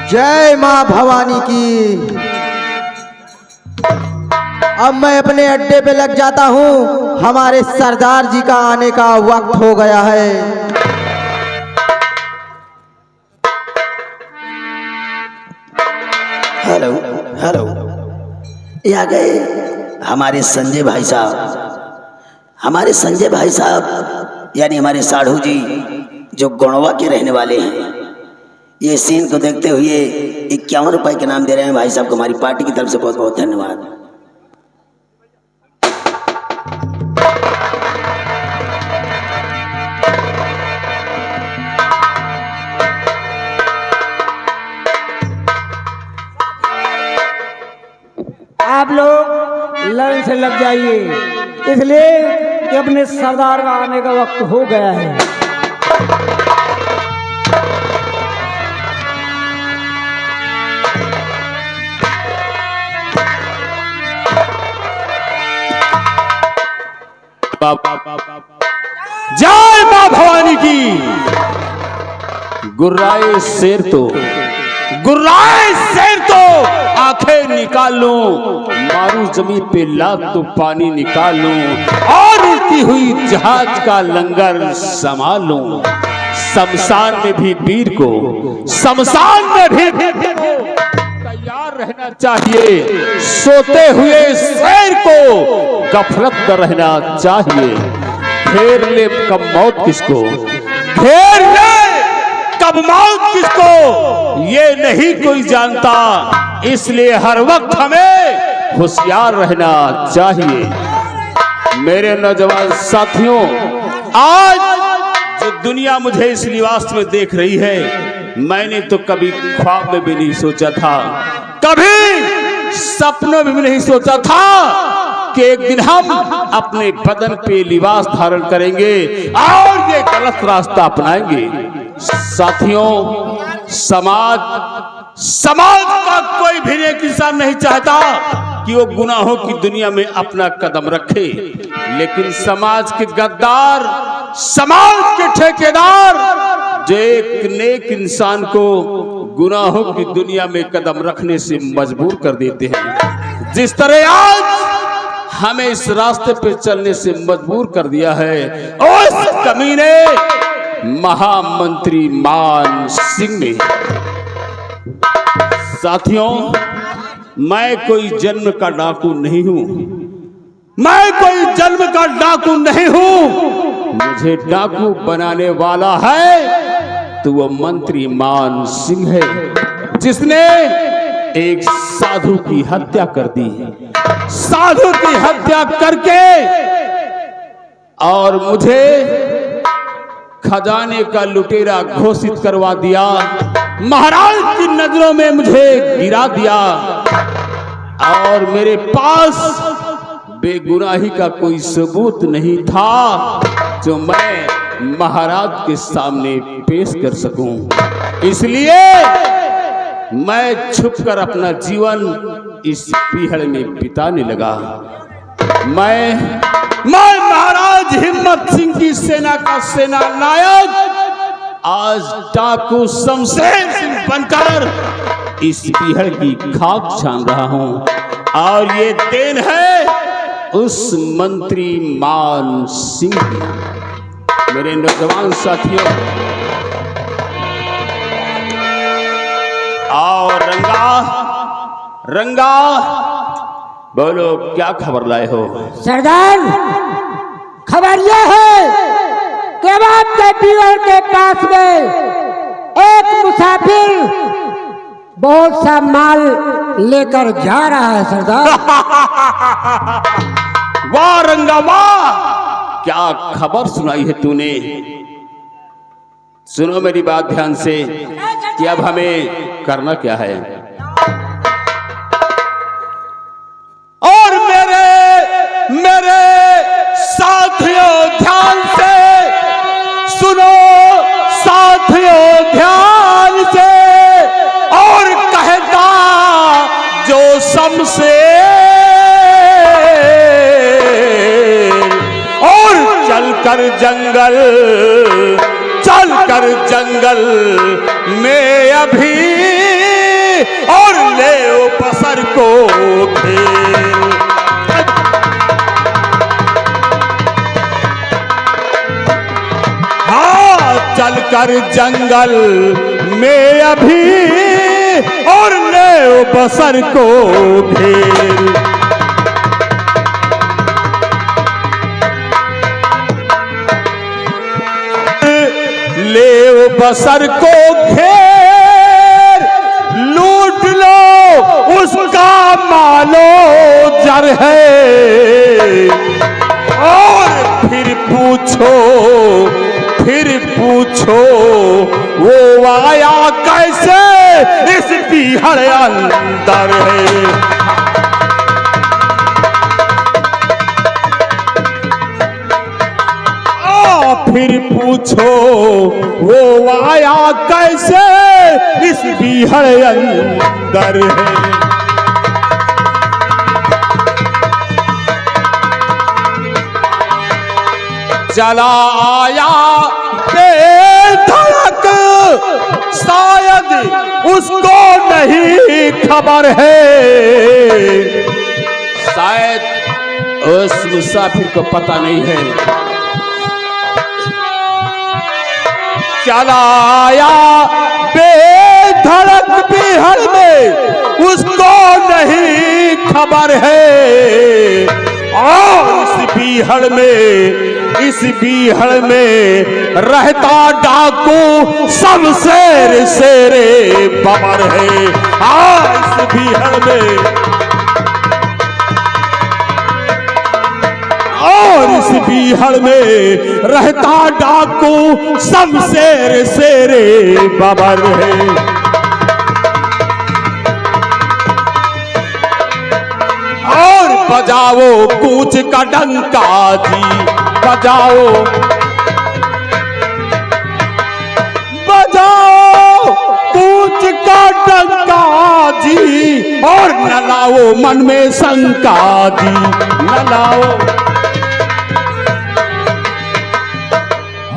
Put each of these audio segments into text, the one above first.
जय मां भवानी की। अब मैं अपने अड्डे पे लग जाता हूँ, हमारे सरदार जी का आने का वक्त हो गया है। हेलो हेलो, ये आ गए हमारे संजय भाई साहब। हमारे संजय भाई साहब यानी हमारे साढ़ू जी जो गुणवा के रहने वाले हैं। ये सीन को देखते हुए 51 रुपए के नाम दे रहे हैं भाई साहब को। हमारी पार्टी की तरफ से बहुत बहुत धन्यवाद। आप लोग लाइन से लग जाइए, इसलिए कि अपने सरदार का आने का वक्त हो गया है। जय मां भवानी की। गुर्राए शेर तो आंखें निकाल लूं, मारू जमीन पे लात तो पानी निकाल लूं, और उड़ती हुई जहाज का लंगर संभाल लूं। शमशान में भी वीर को, शमशान में भी तैयार रहना चाहिए। सोते हुए शेर को गफलत न रहना चाहिए। घेर ले कब मौत किसको, घेर ले कब मौत किसको, ये नहीं कोई जानता। इसलिए हर वक्त हमें होशियार रहना चाहिए। मेरे नौजवान साथियों, आज जो दुनिया मुझे इस लिबास में देख रही है, मैंने तो कभी ख्वाब में भी नहीं सोचा था, कभी सपनों में भी नहीं सोचा था कि एक दिन हम अपने बदन पे लिबास धारण करेंगे और ये गलत रास्ता अपनाएंगे। साथियों, समाज का कोई भी नेक इंसान नहीं चाहता कि वो गुनाहों की दुनिया में अपना कदम रखे, लेकिन समाज के गद्दार, समाज के ठेकेदार जो एक नेक इंसान को गुनाहों की दुनिया में कदम रखने से मजबूर कर देते हैं। जिस तरह आज हमें इस रास्ते पे चलने से मजबूर कर दिया है उस कमीने महामंत्री मान सिंह ने। साथियों, मैं कोई जन्म का डाकू नहीं हूं, मैं कोई जन्म का डाकू नहीं हूं। मुझे डाकू बनाने वाला है तो वो मंत्री मान सिंह है, जिसने एक साधु की हत्या कर दी। साधु की हत्या करके और मुझे खजाने का लुटेरा घोषित करवा दिया, महाराज की नजरों में मुझे गिरा दिया, और मेरे पास बेगुनाही का कोई सबूत नहीं था जो मैं महाराज के सामने पेश कर सकूं। इसलिए मैं छुपकर अपना जीवन इस पीहड़ में बिताने लगा। मैं महाराज हिम्मत सिंह की सेना का सेना नायक आज डाकू शमशेर सिंह बनकर इस पीहड़ की खाक छान रहा हूं, और ये देन है उस मंत्री मान सिंह की। मेरे नौजवान साथियों, और रंगा बोलो, क्या खबर लाए हो? सरदार, खबर यह है कि अब आपके पीवर के पास में एक मुसाफिर बहुत सा माल लेकर जा रहा है। सरदार वाह रंगा वाह, क्या खबर सुनाई है तूने। सुनो मेरी बात ध्यान से कि अब हमें करना क्या है। और मेरे साथियों ध्यान से सुनो, साथियों ध्यान से, और कहता जो शमशेर, और चलकर जंगल में अभी को घेर। हाँ चलकर जंगल में अभी और ले बसर को घेर। ले बसर को घेर, लूट लो उसका मालो जर है। और फिर पूछो वो आया कैसे इस पीहड़ अंदर है। फिर पूछो वो आया कैसे इस पीहड़ अंदर है। चला आया बेधड़क, शायद उसको नहीं खबर है। शायद उस मुसाफिर को पता नहीं है। चला आया बेधड़क पीहड़ में, उसको नहीं खबर है। और इस बीहड़ में रहता डाकू सब शेर शेरे बबर है। इस बीहड़ में और इस बीहड़ में रहता डाकू सब शेर शेरे बबर है। और बजाओ कूच का डंका जी, बजाओ कूच का डंका जी। और न लाओ मन में शंका जी, न लाओ।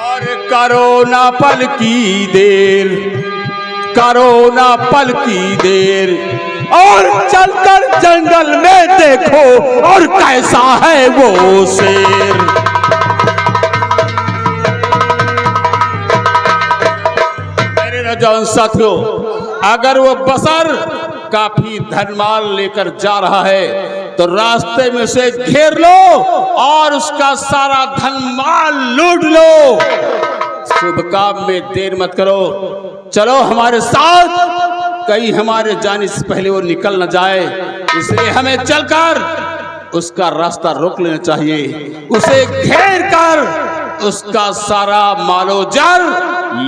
और करो ना पल की देर, करो ना पल की देर। और चलकर जंगल में देखो और कैसा है वो शेर। मेरे नौजवान साथियों, अगर वो बसर काफी धनमाल लेकर जा रहा है तो रास्ते में से घेर लो और उसका सारा धनमाल लूट लो। शुभ काम में देर मत करो, चलो हमारे साथ, कहीं हमारे जाने से पहले वो निकल न जाए। इसलिए हमें चलकर उसका रास्ता रोक लेना चाहिए, उसे घेर कर उसका सारा मालो जर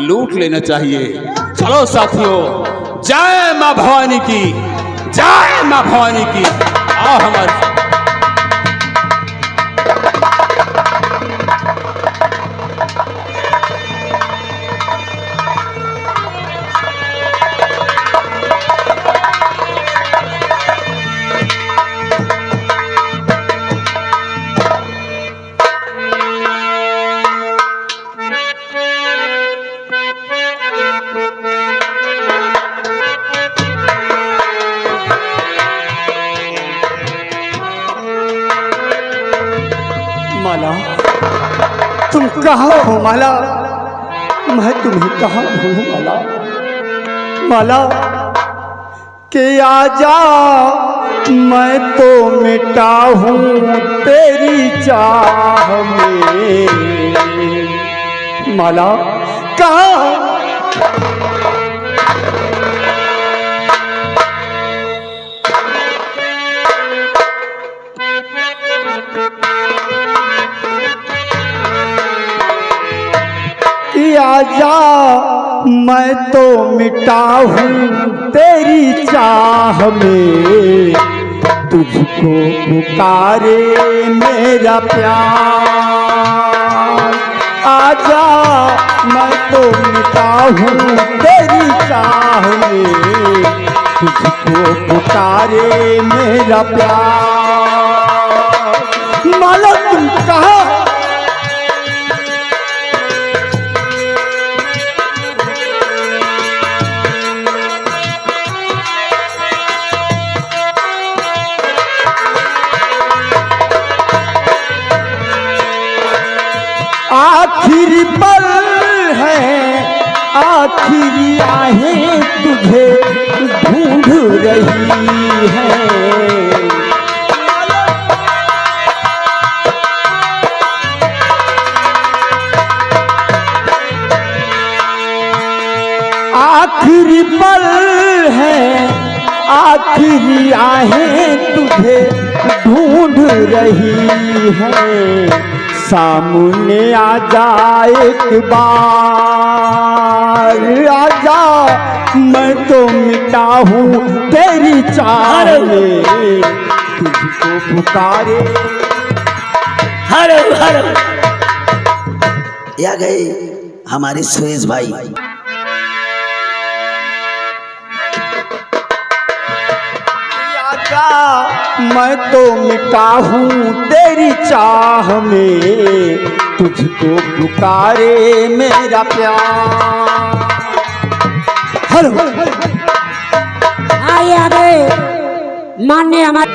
लूट लेना चाहिए। चलो साथियों, जय मां भवानी की, जय मां भवानी की। आओ हमारे माला, तुम कहाँ हो माला? मैं तुम्हें कहाँ ढूंढूं माला? माला के आजा, मैं तो मिटा हूँ तेरी चाह में। माला कहाँ? आजा, मैं तो मिटा हूँ तेरी चाह में। तुझको पुकारे मेरा प्यार। आजा, मैं तो मिटा हूँ तेरी चाह में। तुझको पुकारे मेरा प्यार। माला तुम कहाँ? आखिरी पल है, आखिरी आहें तुझे ढूंढ रही है। आखिरी पल है, आखिरी आहें तुझे ढूंढ रही है। सामने आ जा एक बार, आजा, मैं तो मिटा हूँ तेरी चाह में, तुझको पुकारे। हेलो हेलो, या गए हमारे सुरेश भाई। मैं तो मिटा हूँ तेरी चाह में, तुझको पुकारे मेरा प्यार। हेलो, आइए आगे माननीय हमारे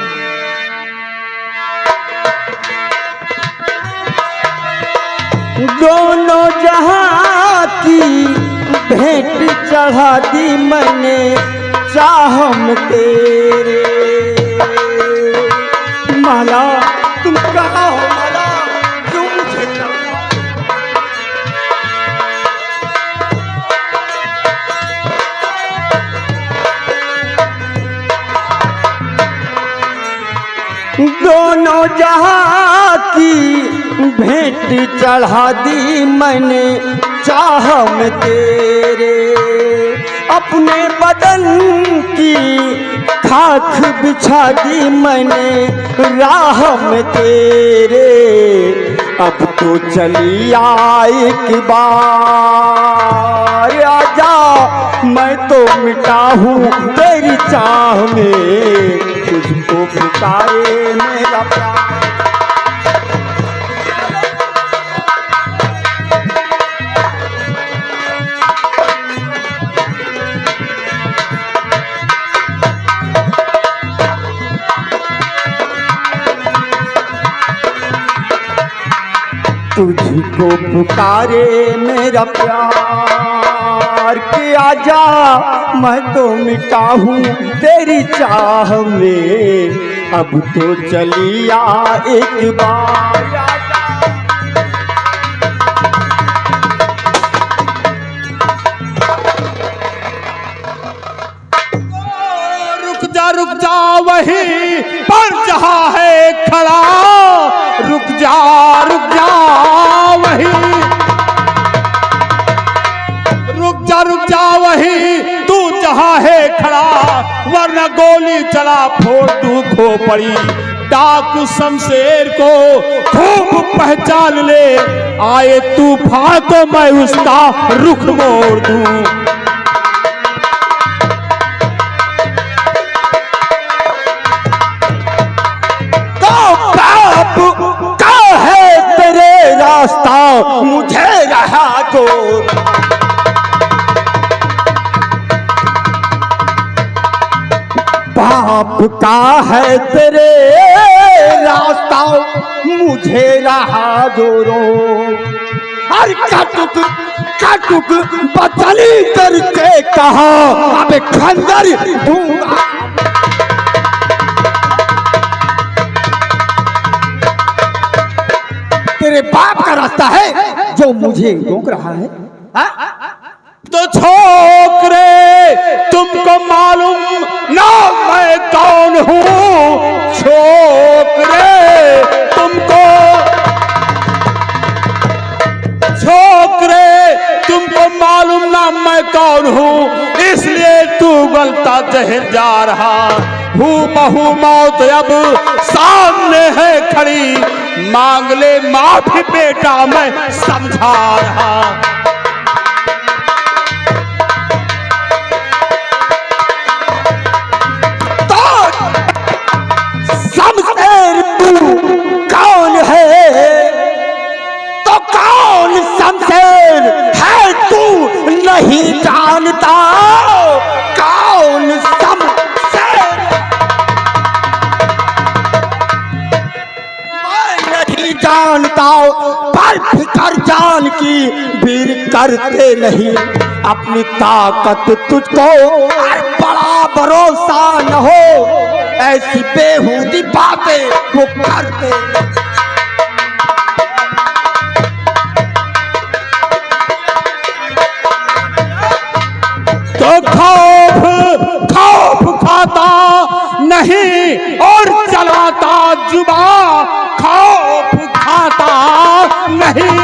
दोनों जहां की भेंट चढ़ा दी मैंने चाहम तेरे। माला तुम कहाँ हो माला, क्यों मुझे दोनों जहां की भेंट चढ़ा दी मैंने चाह में तेरे। अपने बदन की खाक बिछा दी मैंने राह में तेरे। अब तो चली आ एक बार, आजा, मैं तो मिटा हूँ तेरी चाह में, तुझको पुकारे मेरा प्यार। तुझको पुकारे मेरा प्यार कि आजा, मैं तो मिटा हूँ तेरी चाह में, अब तो चली आ एक बार। रुक जा वहीं पर जहाँ है खड़ा, रुक जा वहीं, रुक जा वहीं तू जहाँ है खड़ा, वरना गोली चला फोड़ तू खोपड़ी। डाकू शमशेर को खूब पहचान ले, आए तूफान तो मैं उसका रुख मोड़ दूं। रास्ता मुझे रहा तो बाप का है तेरे रास्ता, मुझे रहा जोरो। अरे काटुक बदली करके कहा, अब खंजर दूंगा। तेरे बाप का रास्ता है जो मुझे रोक रहा है। तो छोकरे तुमको मालूम ना मैं कौन हूँ, छोकरे तुमको मालूम ना मैं कौन हूँ, इसलिए तू गलता जहर जा रहा। हूँ बहु मौत अब सामने है खड़ी, मांग ले माफी बेटा मैं समझा रहा। शमशेर तू कौन है, तो कौन शमशेर है तू नहीं जानता। कौन शमशेर मैं नहीं जानता, पर फिका पर जान की वीर करते नहीं। अपनी ताकत तुझको बड़ा भरोसा न हो, ऐसी बेहूदी बातें वो करते। तो खौफ खाता नहीं और चलाता जुबा, खौफ खाता नहीं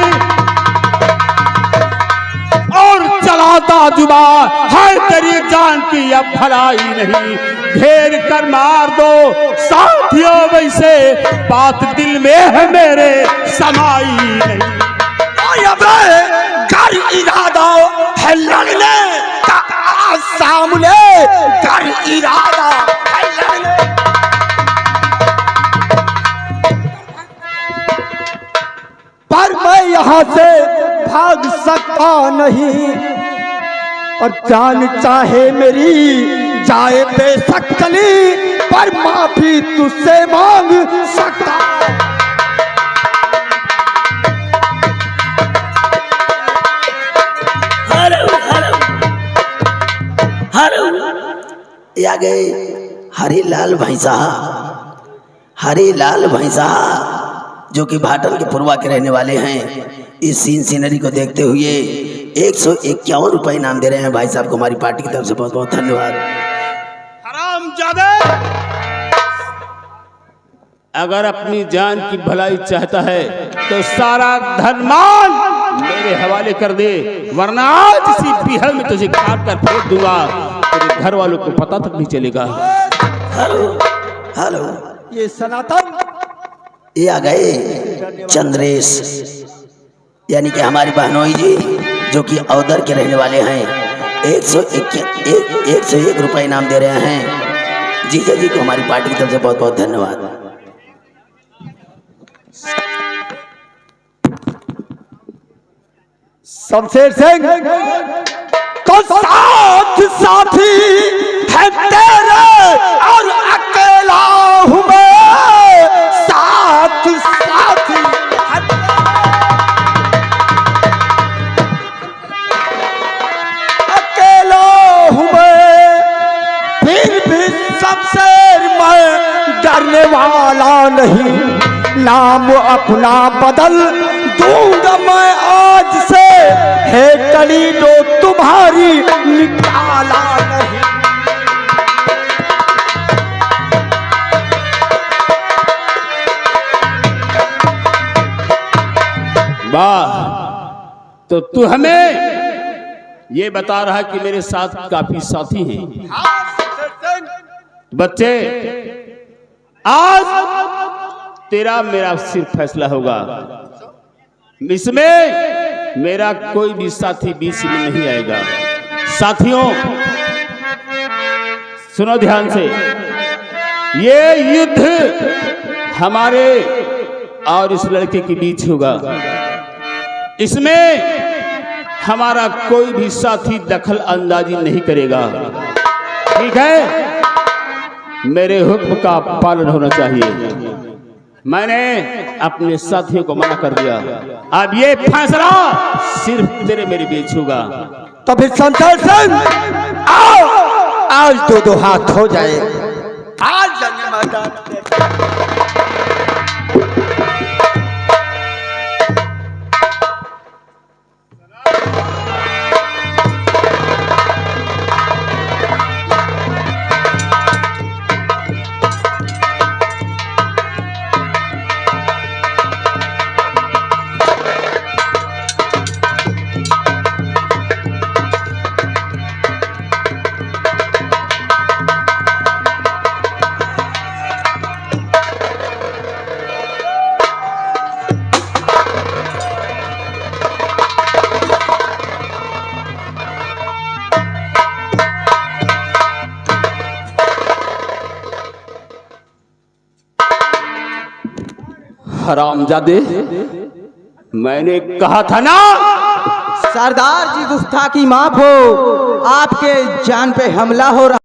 और चलाता जुबा। है तेरी जान की अब भलाई नहीं, घेर कर मार दो साथियों, वैसे बात दिल में है मेरे समाई नहीं। कर इरादा है लड़ने का सामने, कर इरादा है लड़ने। पर मैं यहाँ से भाग सकता नहीं, और जान चाहे मेरी जाए बेशक चली, पर माफी तुझसे मांग सकता। आ गए हरिलाल भाई साहब, हरिलाल भाई साहब जो कि भाटल के पूर्वा के रहने वाले हैं। इस सीन सीनरी को देखते हुए 151 रुपए इनाम दे रहे हैं भाई साहब को हमारी पार्टी की तरफ से। बहुत बहुत धन्यवाद। हरामजादे, अगर अपनी जान की भलाई चाहता है तो सारा धनमान मेरे हवाले कर दे, वरना आज इसी पीहल में तुझे काट कर फेंक दूंगा, तेरे घर वालों को पता तक नहीं चलेगा। हेलो हेलो, ये सनातन ये आ गए चंद्रेश, यानी कि हमारी बहनोई जी जो कि औदर के रहने वाले हैं। 101 रुपए इनाम दे रहे हैं। जीजा जी को हमारी पार्टी की तरफ से बहुत बहुत धन्यवाद। शमशेर सिंह तो साथ साथी है तेरे, और अकेला हूँ मैं साथ साथी है। अकेला हूँ मैं फिर भी शमशेर मैं डरने वाला नहीं। नाम अपना बदल दूंगा मैं आज से, है कली दो तुम्हारी निकाला नहीं। वाह, तो तू हमें ये बता रहा है कि मेरे साथ काफी साथी हैं। बच्चे, आज तेरा मेरा सिर्फ फैसला होगा। इसमें मेरा कोई भी साथी बीच में नहीं आएगा। साथियों सुनो ध्यान से, ये युद्ध हमारे और इस लड़के के बीच होगा। इसमें हमारा कोई भी साथी दखल अंदाजी नहीं करेगा, ठीक है? मेरे हुक्म का पालन होना चाहिए। मैंने अपने साथियों को मना कर दिया, अब ये फैसला सिर्फ तेरे मेरे बीच होगा। तो फिर शमशेर सिंह आओ, आज दो हाथ हो जाए। आज जंग मैदान हरामजादे, मैंने कहा था ना। सरदार जी, गुस्ताखी माफ हो, आपके जान पे हमला हो रहा।